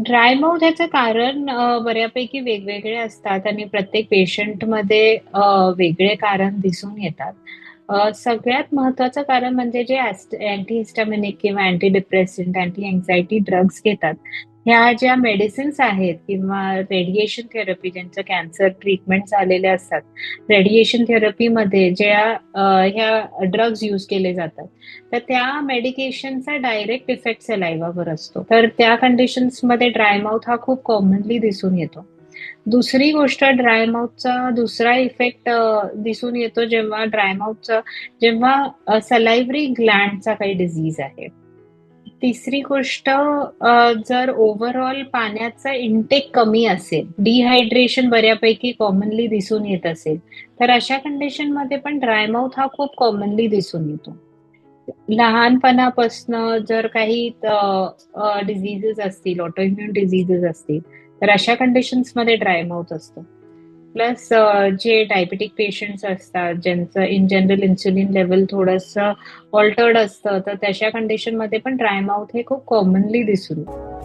Dry mouth ह्याचं कारण बऱ्यापैकी वेगवेगळे असतात आणि प्रत्येक पेशंटमध्ये वेगळे कारण दिसून येतात. सगळ्यात महत्त्वाचं कारण म्हणजे जे अँटीहिस्टामिनिक किंवा anti depressant, anti anxiety drugs घेतात. ह्या ज्या मेडिसिन्स आहेत किंवा रेडिएशन थेरपी ज्यांचं कॅन्सर ट्रीटमेंट झालेले असतात. रेडिएशन थेरपीमध्ये ह्या ड्रग्स यूज केले जातात. तर त्या मेडिकेशनचा डायरेक्ट इफेक्ट सलायवावर असतो. तर त्या कंडिशन्समध्ये ड्राय माउथ हा खूप कॉमनली दिसून येतो. दुसरी गोष्ट ड्राय माउथचा दुसरा इफेक्ट दिसून येतो जेव्हा सलायव्हरी ग्लँडचा काही डिझीज आहे. तिसरी गोष्ट जर ओव्हरऑल पाण्याचा इंटेक कमी असेल, डिहायड्रेशन बऱ्यापैकी कॉमनली दिसून येत असेल, तर अशा कंडिशनमध्ये पण ड्राय माउथ हा खूप कॉमनली दिसून येतो. लहानपणापासनं जर काही डिसीजेस असतील, ऑटोइम्यून डिसीजेस असतील, तर अशा कंडिशन्समध्ये ड्राय माउथ असतो. प्लस जे डायबेटिक पेशंट्स असतात, ज्यांचं इन जनरल इन्सुलिन लेव्हल थोडंसं ऑल्टर्ड असतं, तर तशा कंडिशनमध्ये पण ड्राय माउथ हे खूप कॉमनली दिसून येतं.